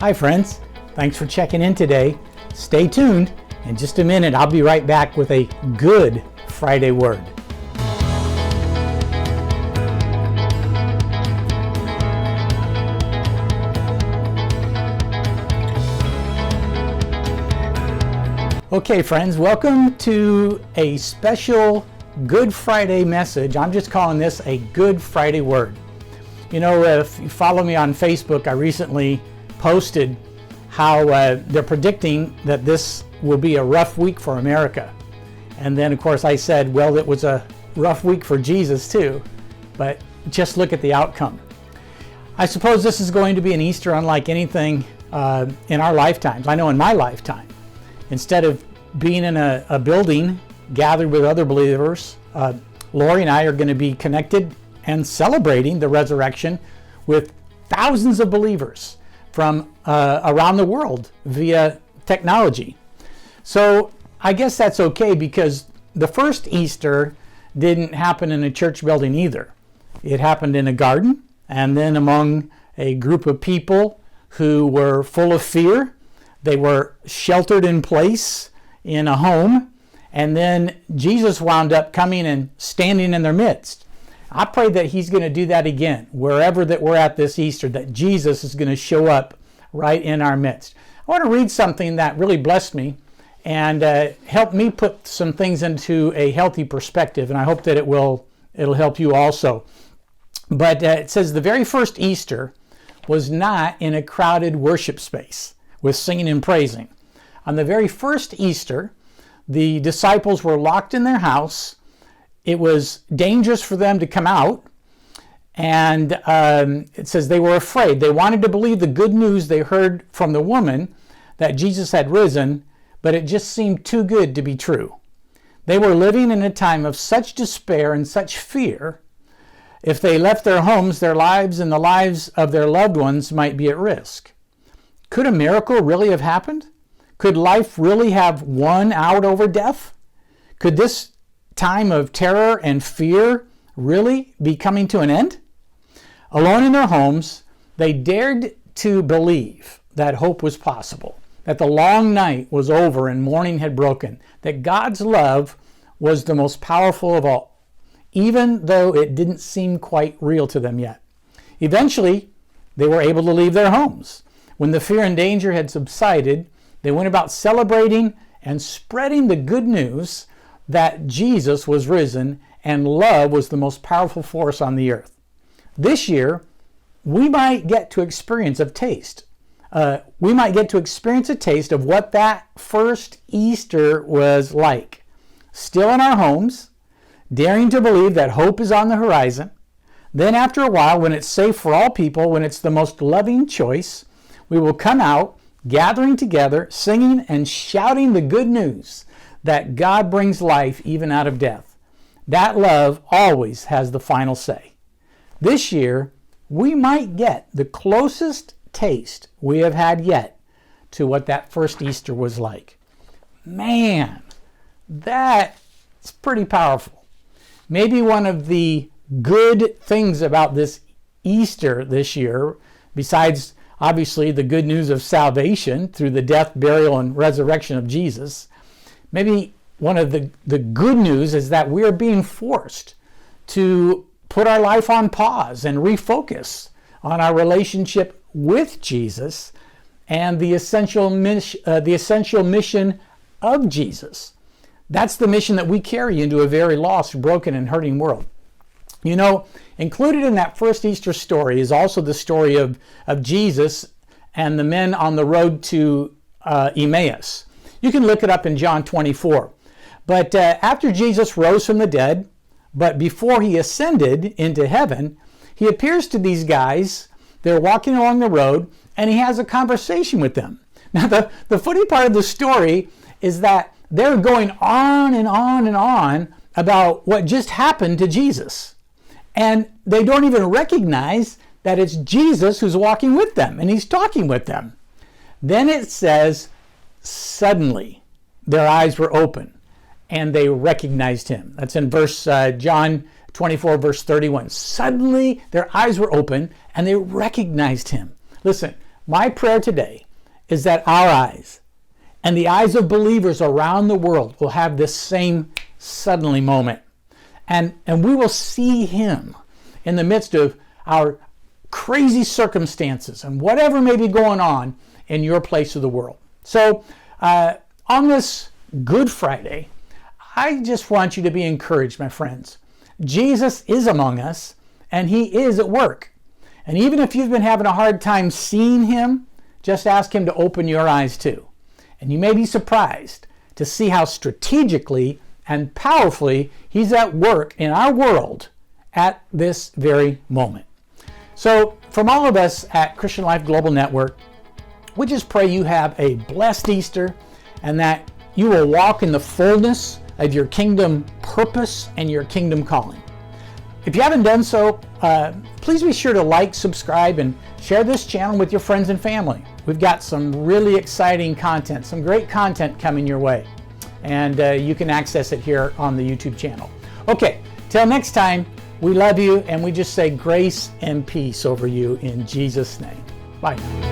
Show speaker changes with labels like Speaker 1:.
Speaker 1: Hi friends, thanks for checking in today. Stay tuned. In just a minute, I'll be right back with a Good Friday word. Okay friends, welcome to a special Good Friday message. I'm just calling this a Good Friday word. You know, if you follow me on Facebook, I recently posted how they're predicting that this will be a rough week for America. And then of course I said, well, it was a rough week for Jesus too, but just look at the outcome. I suppose this is going to be an Easter unlike anything in our lifetimes. I know in my lifetime, instead of being in a building gathered with other believers, Lori and I are going to be connected and celebrating the resurrection with thousands of believers from around the world via technology. So I guess that's okay, because the first Easter didn't happen in a church building either. It happened in a garden, and then among a group of people who were full of fear. They were sheltered in place in a home, and then Jesus wound up coming and standing in their midst. I pray that he's going to do that again, wherever that we're at this Easter, that Jesus is going to show up right in our midst. I want to read something that really blessed me and helped me put some things into a healthy perspective, and I hope that it'll help you also. But it says the very first Easter was not in a crowded worship space with singing and praising. On the very first Easter, the disciples were locked in their house. It was dangerous for them to come out. And it says they were afraid. They wanted to believe the good news they heard from the woman that Jesus had risen, but it just seemed too good to be true. They were living in a time of such despair and such fear. If they left their homes, their lives and the lives of their loved ones might be at risk. Could a miracle really have happened? Could life really have won out over death? Could this time of terror and fear really be coming to an end? Alone in their homes, they dared to believe that hope was possible, that the long night was over and morning had broken, that God's love was the most powerful of all, even though it didn't seem quite real to them yet. Eventually, they were able to leave their homes. When the fear and danger had subsided, they went about celebrating and spreading the good news that Jesus was risen and love was the most powerful force on the earth. This year, we might get to experience a taste. We might get to experience a taste of what that first Easter was like. Still in our homes, daring to believe that hope is on the horizon. Then after a while, when it's safe for all people, when it's the most loving choice, we will come out, gathering together, singing and shouting the good news that God brings life even out of death. That love always has the final say. This year, we might get the closest taste we have had yet to what that first Easter was like. Man, that's pretty powerful. Maybe one of the good things about this Easter this year, besides obviously the good news of salvation through the death, burial, and resurrection of Jesus, maybe one of the good news is that we are being forced to put our life on pause and refocus on our relationship with Jesus and the essential mission of Jesus. That's the mission that we carry into a very lost, broken, and hurting world. You know, included in that first Easter story is also the story of Jesus and the men on the road to Emmaus. You can look it up in John 24. But after Jesus rose from the dead, but before he ascended into heaven, he appears to these guys. They're walking along the road, and he has a conversation with them. Now, the funny part of the story is that they're going on and on and on about what just happened to Jesus. And they don't even recognize that it's Jesus who's walking with them, and he's talking with them. Then it says, suddenly their eyes were open, and they recognized him. That's in John 24, verse 31. Suddenly their eyes were open, and they recognized him. Listen, My prayer today is that our eyes and the eyes of believers around the world will have this same suddenly moment. And we will see him in the midst of our crazy circumstances and whatever may be going on in your place of the world. So on this Good Friday, I just want you to be encouraged, my friends. Jesus is among us, and he is at work. And even if you've been having a hard time seeing him, just ask him to open your eyes too. And you may be surprised to see how strategically and powerfully he's at work in our world at this very moment. So from all of us at Christian Life Global Network, we just pray you have a blessed Easter and that you will walk in the fullness of your kingdom purpose and your kingdom calling. If you haven't done so, please be sure to like, subscribe, and share this channel with your friends and family. We've got some really exciting content, some great content coming your way. And you can access it here on the YouTube channel. Okay, till next time, we love you and we just say grace and peace over you in Jesus' name. Bye now.